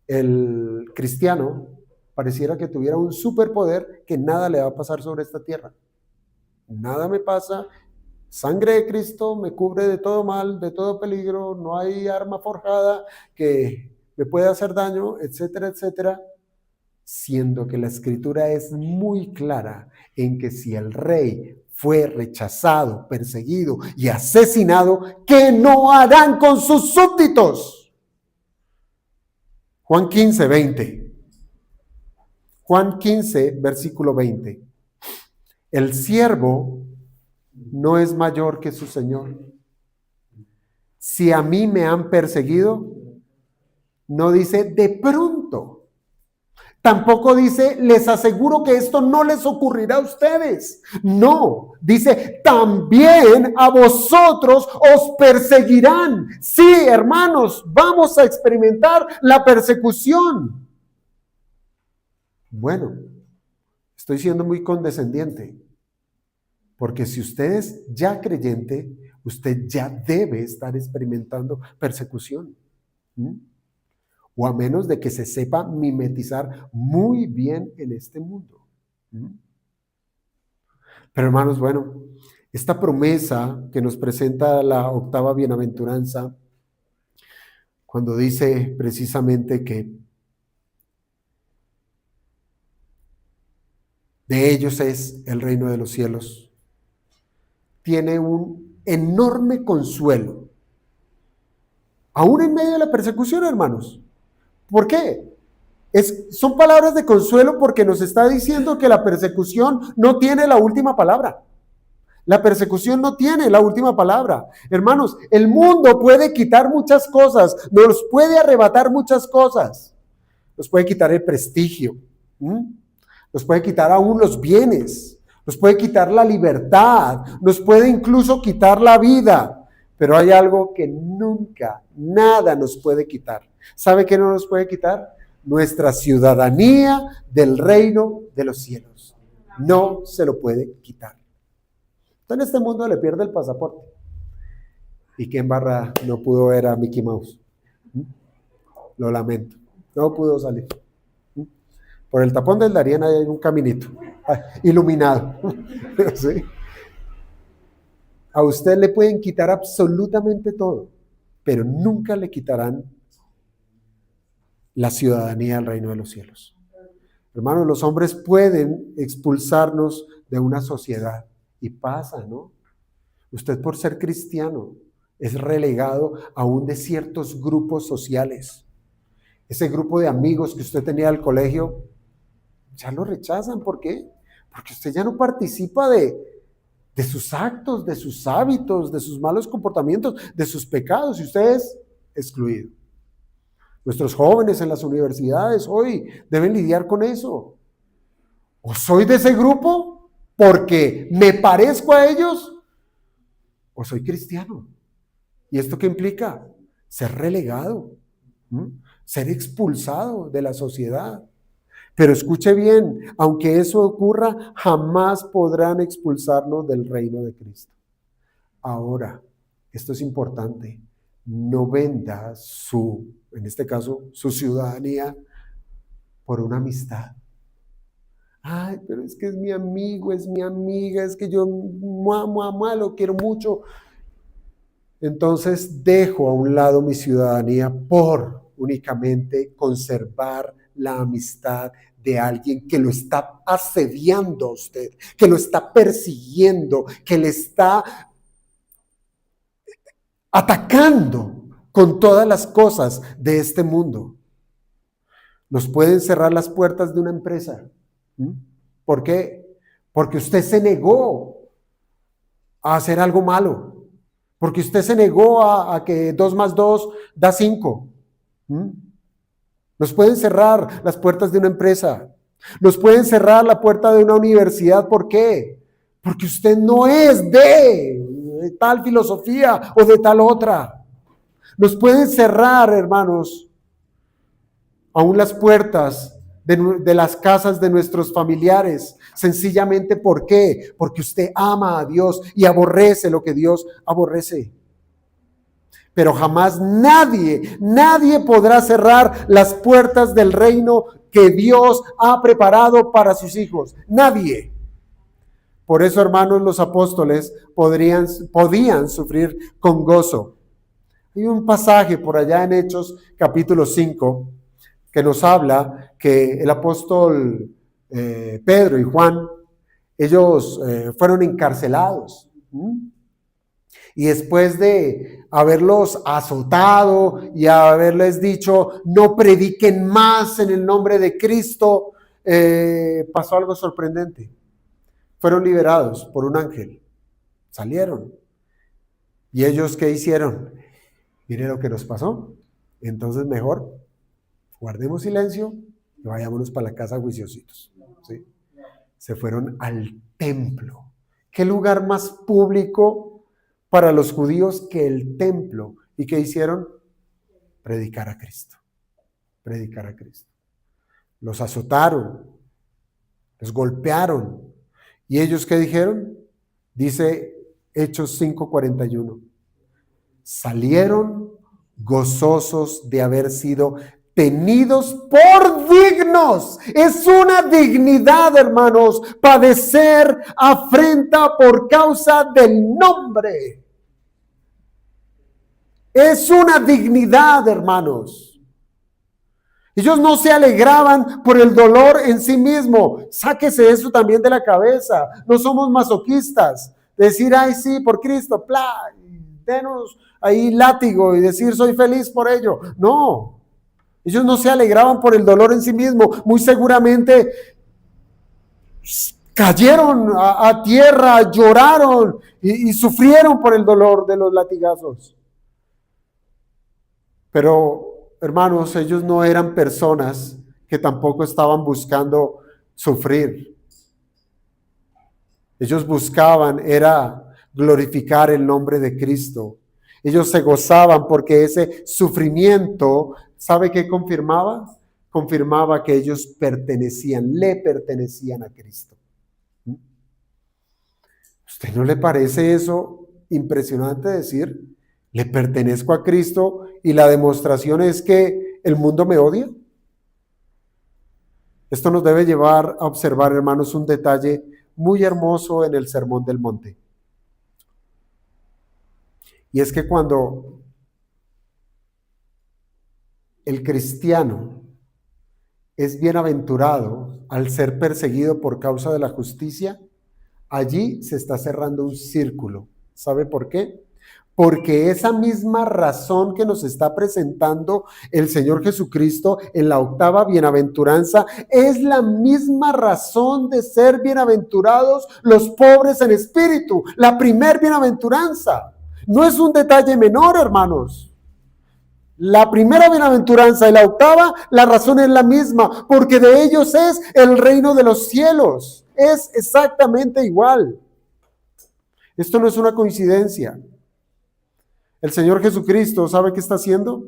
Speaker 1: el cristiano pareciera que tuviera un superpoder que nada le va a pasar sobre esta tierra. Nada me pasa, sangre de Cristo me cubre de todo mal, de todo peligro, no hay arma forjada que me pueda hacer daño, etcétera, etcétera. Siendo que la escritura es muy clara en que si el rey fue rechazado, perseguido y asesinado, ¿qué no harán con sus súbditos? Juan 15, 20. Juan 15, versículo 20. El siervo no es mayor que su señor. Si a mí me han perseguido, no dice de pronto. Tampoco dice, les aseguro que esto no les ocurrirá a ustedes. No, dice, también a vosotros os perseguirán. Sí, hermanos, vamos a experimentar la persecución. Bueno, estoy siendo muy condescendiente, porque si usted es ya creyente, usted ya debe estar experimentando persecución. O a menos de que se sepa mimetizar muy bien en este mundo. Pero hermanos, bueno, esta promesa que nos presenta la octava bienaventuranza, cuando dice precisamente que de ellos es el reino de los cielos, tiene un enorme consuelo, aún en medio de la persecución, hermanos. ¿Por qué? Son palabras de consuelo porque nos está diciendo que la persecución no tiene la última palabra. La persecución no tiene la última palabra. Hermanos, el mundo puede quitar muchas cosas, nos puede arrebatar muchas cosas. Nos puede quitar el prestigio, nos puede quitar aún los bienes, nos puede quitar la libertad, nos puede incluso quitar la vida. Pero hay algo que nunca, nada nos puede quitar. ¿Sabe qué no nos puede quitar? Nuestra ciudadanía del reino de los cielos. No se lo puede quitar. En este mundo le pierde el pasaporte. ¿Y quién barra no pudo ver a Mickey Mouse? Lo lamento. No pudo salir. Por el tapón del Darién hay un caminito iluminado. ¿Sí? A usted le pueden quitar absolutamente todo, pero nunca le quitarán la ciudadanía del reino de los cielos. Hermanos, los hombres pueden expulsarnos de una sociedad y pasa, ¿no? Usted por ser cristiano es relegado aún de ciertos grupos sociales. Ese grupo de amigos que usted tenía al colegio, ya lo rechazan. ¿Por qué? Porque usted ya no participa de sus actos, de sus hábitos, de sus malos comportamientos, de sus pecados, y usted es excluido. Nuestros jóvenes en las universidades hoy deben lidiar con eso. O soy de ese grupo porque me parezco a ellos, o soy cristiano. ¿Y esto qué implica? Ser relegado, ser expulsado de la sociedad. Pero escuche bien, aunque eso ocurra, jamás podrán expulsarnos del reino de Cristo. Ahora, esto es importante, no venda en este caso, su ciudadanía por una amistad. Ay, pero es que es mi amigo, es mi amiga, es que yo lo quiero mucho. Entonces dejo a un lado mi ciudadanía por únicamente conservar la amistad de alguien que lo está asediando a usted, que lo está persiguiendo, que le está atacando con todas las cosas de este mundo. Nos pueden cerrar las puertas de una empresa. ¿Por qué? Porque usted se negó a hacer algo malo. Porque usted se negó a que 2 más 2 da 5. Nos pueden cerrar las puertas de una empresa. Nos pueden cerrar la puerta de una universidad. ¿Por qué? Porque usted no es de tal filosofía o de tal otra. Nos pueden cerrar, hermanos, aún las puertas de las casas de nuestros familiares. Sencillamente, ¿por qué? Porque usted ama a Dios y aborrece lo que Dios aborrece. Pero jamás nadie podrá cerrar las puertas del reino que Dios ha preparado para sus hijos. Nadie. Por eso, hermanos, los apóstoles podían sufrir con gozo. Hay un pasaje por allá en Hechos capítulo 5 que nos habla que el apóstol Pedro y Juan, ellos fueron encarcelados. Y después de haberlos azotado y haberles dicho, no prediquen más en el nombre de Cristo, pasó algo sorprendente. Fueron liberados por un ángel. Salieron. ¿Y ellos qué hicieron? Mire lo que nos pasó. Entonces mejor guardemos silencio y vayámonos para la casa juiciositos. ¿Sí? Se fueron al templo. ¿Qué lugar más público para los judíos que el templo? ¿Y qué hicieron? Predicar a Cristo. Predicar a Cristo. Los azotaron, los golpearon. ¿Y ellos qué dijeron? Dice Hechos 5:41. Salieron gozosos de haber sido tenidos por dignos. Es una dignidad, hermanos, padecer afrenta por causa del nombre. Es una dignidad, hermanos. Ellos no se alegraban por el dolor en sí mismo. Sáquese eso también de la cabeza. No somos masoquistas. Decir, ay, sí, por Cristo, denos ahí látigo y decir, soy feliz por ello. No. Ellos no se alegraban por el dolor en sí mismo. Muy seguramente cayeron a tierra, lloraron y sufrieron por el dolor de los latigazos. Pero, hermanos, ellos no eran personas que tampoco estaban buscando sufrir. Ellos buscaban era glorificar el nombre de Cristo. Ellos se gozaban porque ese sufrimiento, ¿sabe qué confirmaba? Confirmaba que ellos le pertenecían a Cristo. ¿Usted no le parece eso impresionante decir, le pertenezco a Cristo y la demostración es que el mundo me odia? Esto nos debe llevar a observar, hermanos, un detalle muy hermoso en el Sermón del Monte. Y es que cuando el cristiano es bienaventurado al ser perseguido por causa de la justicia, allí se está cerrando un círculo. ¿Sabe por qué? porque esa misma razón que nos está presentando el Señor Jesucristo en la octava bienaventuranza es la misma razón de ser bienaventurados los pobres en espíritu. La primer bienaventuranza no es un detalle menor, hermanos. La primera bienaventuranza y la octava, la razón es la misma, porque de ellos es el reino de los cielos. Es exactamente igual. Esto no es una coincidencia. El Señor Jesucristo, ¿sabe qué está haciendo?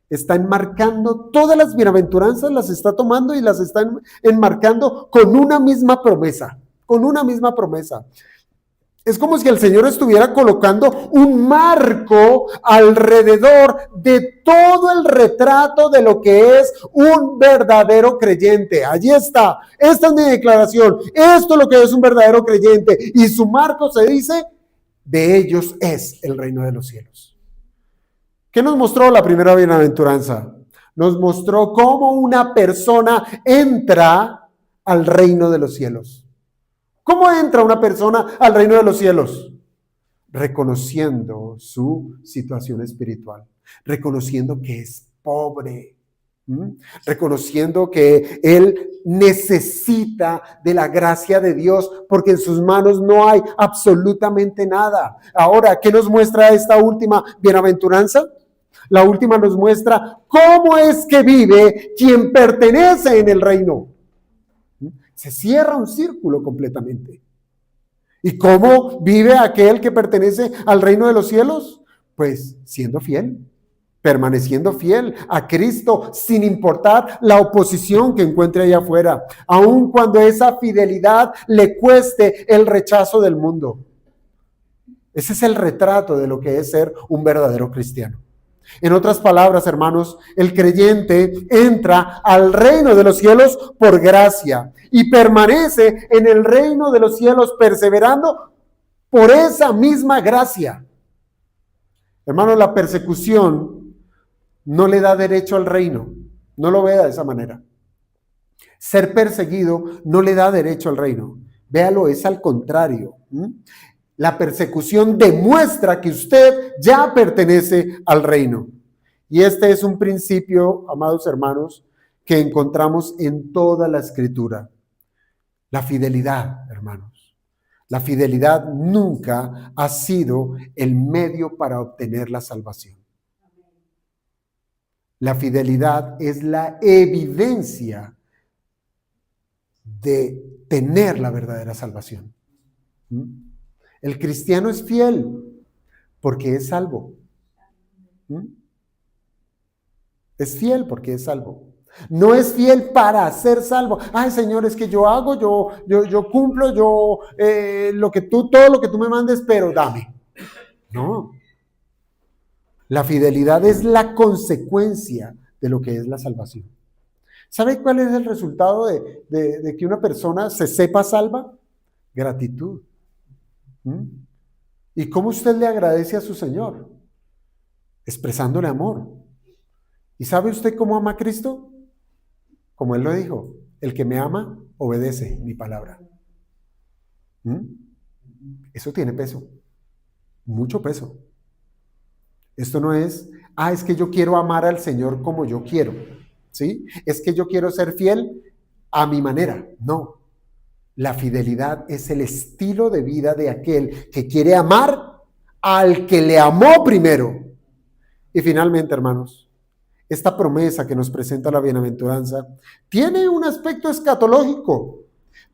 Speaker 1: Está enmarcando todas las bienaventuranzas, las está tomando y las está enmarcando con una misma promesa, con una misma promesa. Es como si el Señor estuviera colocando un marco alrededor de todo el retrato de lo que es un verdadero creyente. Allí está, esta es mi declaración, esto es lo que es un verdadero creyente. Y su marco se dice, de ellos es el reino de los cielos. ¿Qué nos mostró la primera bienaventuranza? Nos mostró cómo una persona entra al reino de los cielos. ¿Cómo entra una persona al reino de los cielos? Reconociendo su situación espiritual, reconociendo que es pobre, reconociendo que él necesita de la gracia de Dios, porque en sus manos no hay absolutamente nada. Ahora, ¿qué nos muestra esta última bienaventuranza? La última nos muestra cómo es que vive quien pertenece en el reino. Se cierra un círculo completamente. ¿Y cómo vive aquel que pertenece al reino de los cielos? Pues siendo fiel, permaneciendo fiel a Cristo, sin importar la oposición que encuentre allá afuera, aun cuando esa fidelidad le cueste el rechazo del mundo. Ese es el retrato de lo que es ser un verdadero cristiano. En otras palabras, hermanos, el creyente entra al reino de los cielos por gracia y permanece en el reino de los cielos perseverando por esa misma gracia. Hermanos, la persecución no le da derecho al reino. No lo vea de esa manera. Ser perseguido no le da derecho al reino. Véalo, es al contrario. La persecución demuestra que usted ya pertenece al reino. Y este es un principio, amados hermanos, que encontramos en toda la Escritura. La fidelidad, hermanos. La fidelidad nunca ha sido el medio para obtener la salvación. La fidelidad es la evidencia de tener la verdadera salvación. El cristiano es fiel porque es salvo. Es fiel porque es salvo. No es fiel para ser salvo. Ay, Señor, es que yo hago, yo cumplo, todo lo que tú me mandes, pero dame. No. La fidelidad es la consecuencia de lo que es la salvación. ¿Sabe cuál es el resultado de que una persona se sepa salva? Gratitud. ¿Y cómo usted le agradece a su Señor? Expresándole amor. ¿Y sabe usted cómo ama a Cristo? Como Él lo dijo, el que me ama, obedece mi palabra. Eso tiene peso, mucho peso. Esto no es, es que yo quiero amar al Señor como yo quiero, ¿sí? Es que yo quiero ser fiel a mi manera. No. La fidelidad es el estilo de vida de aquel que quiere amar al que le amó primero. Y finalmente, hermanos, esta promesa que nos presenta la bienaventuranza tiene un aspecto escatológico,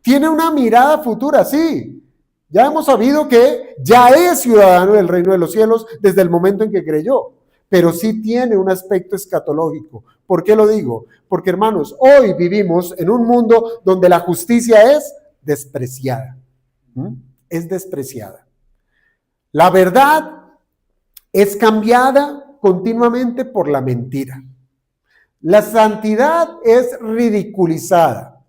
Speaker 1: tiene una mirada futura, sí. Ya hemos sabido que ya es ciudadano del reino de los cielos desde el momento en que creyó, pero sí tiene un aspecto escatológico. ¿Por qué lo digo? Porque, hermanos, hoy vivimos en un mundo donde la justicia es despreciada. Es despreciada. La verdad es cambiada continuamente por la mentira. La santidad es ridiculizada.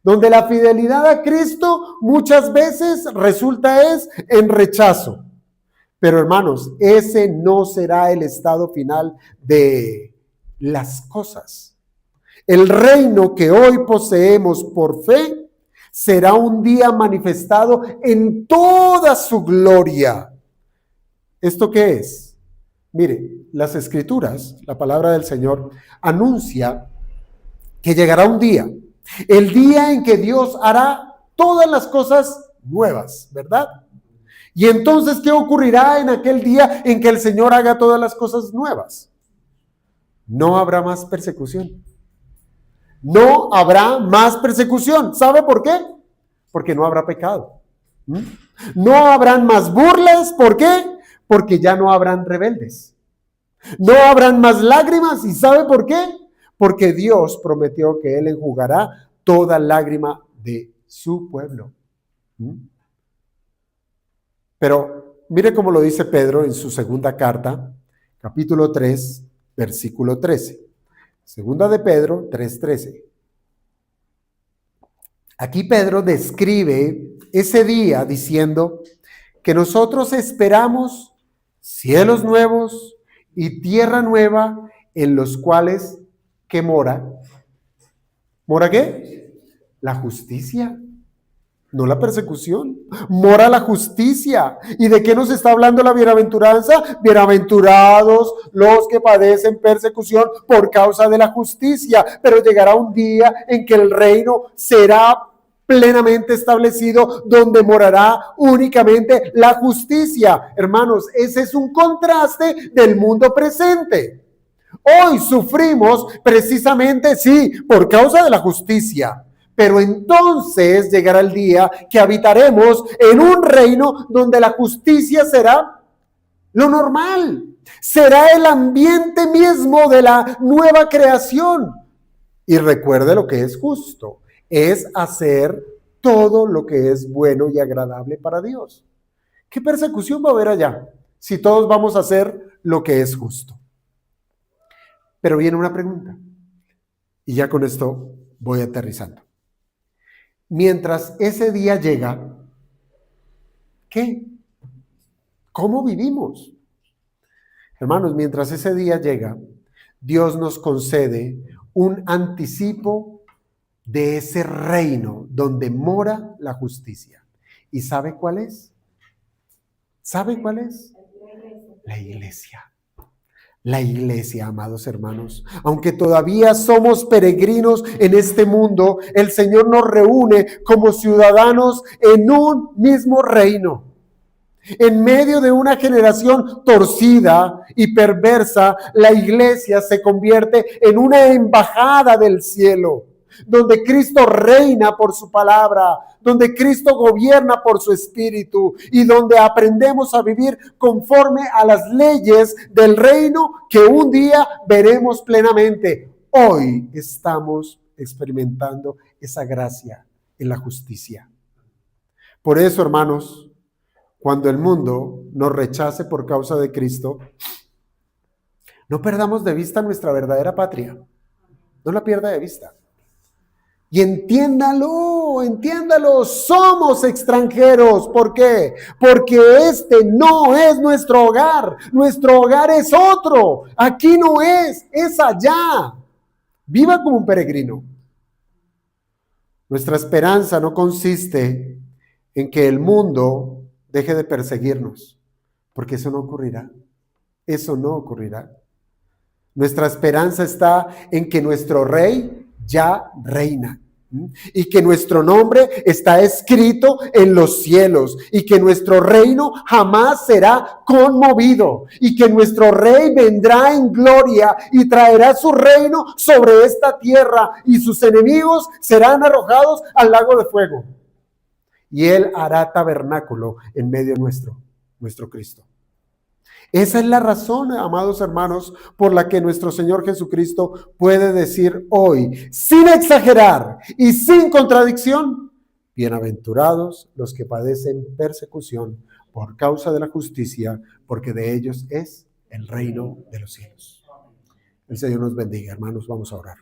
Speaker 1: Donde la fidelidad a Cristo muchas veces resulta en rechazo. Pero hermanos, ese no será el estado final de las cosas. El reino que hoy poseemos por fe será un día manifestado en toda su gloria. ¿Esto qué es? Mire, las Escrituras, la palabra del Señor, anuncia que llegará un día, el día en que Dios hará todas las cosas nuevas, ¿verdad? Y entonces, ¿qué ocurrirá en aquel día en que el Señor haga todas las cosas nuevas? No habrá más persecución. No habrá más persecución. ¿Sabe por qué? Porque no habrá pecado. No habrán más burlas. ¿Por qué? Porque ya no habrán rebeldes. No habrán más lágrimas. ¿Y sabe por qué? Porque Dios prometió que Él enjugará toda lágrima de su pueblo. Pero mire cómo lo dice Pedro en su segunda carta, capítulo 3, versículo 13. Segunda de Pedro 3:13. Aquí Pedro describe ese día diciendo que nosotros esperamos cielos nuevos y tierra nueva en los cuales, ¿qué mora? ¿Mora qué? La justicia. No la persecución, mora la justicia. ¿Y de qué nos está hablando la bienaventuranza? Bienaventurados los que padecen persecución por causa de la justicia. Pero llegará un día en que el reino será plenamente establecido, donde morará únicamente la justicia. Hermanos, ese es un contraste del mundo presente. Hoy sufrimos precisamente, sí, por causa de la justicia. Pero entonces llegará el día que habitaremos en un reino donde la justicia será lo normal. Será el ambiente mismo de la nueva creación. Y recuerde lo que es justo. Es hacer todo lo que es bueno y agradable para Dios. ¿Qué persecución va a haber allá si todos vamos a hacer lo que es justo? Pero viene una pregunta. Y ya con esto voy aterrizando. Mientras ese día llega, ¿qué? ¿Cómo vivimos? Hermanos, mientras ese día llega, Dios nos concede un anticipo de ese reino donde mora la justicia. ¿Y sabe cuál es? ¿Sabe cuál es? La iglesia. La iglesia, amados hermanos, aunque todavía somos peregrinos en este mundo, el Señor nos reúne como ciudadanos en un mismo reino. En medio de una generación torcida y perversa, la iglesia se convierte en una embajada del cielo, donde Cristo reina por su palabra, donde Cristo gobierna por su espíritu y donde aprendemos a vivir conforme a las leyes del reino que un día veremos plenamente. Hoy estamos experimentando esa gracia en la justicia. Por eso, hermanos, cuando el mundo nos rechace por causa de Cristo, no perdamos de vista nuestra verdadera patria. No la pierda de vista. Y entiéndalo, somos extranjeros. ¿Por qué? Porque este no es nuestro hogar. Nuestro hogar es otro. Aquí no es allá. Viva como un peregrino. Nuestra esperanza no consiste en que el mundo deje de perseguirnos, porque eso no ocurrirá. Eso no ocurrirá. Nuestra esperanza está en que nuestro Rey ya reina y que nuestro nombre está escrito en los cielos y que nuestro reino jamás será conmovido y que nuestro Rey vendrá en gloria y traerá su reino sobre esta tierra y sus enemigos serán arrojados al lago de fuego. Y Él hará tabernáculo en medio nuestro Cristo. Esa es la razón, amados hermanos, por la que nuestro Señor Jesucristo puede decir hoy, sin exagerar y sin contradicción, bienaventurados los que padecen persecución por causa de la justicia, porque de ellos es el reino de los cielos. El Señor nos bendiga, hermanos, vamos a orar.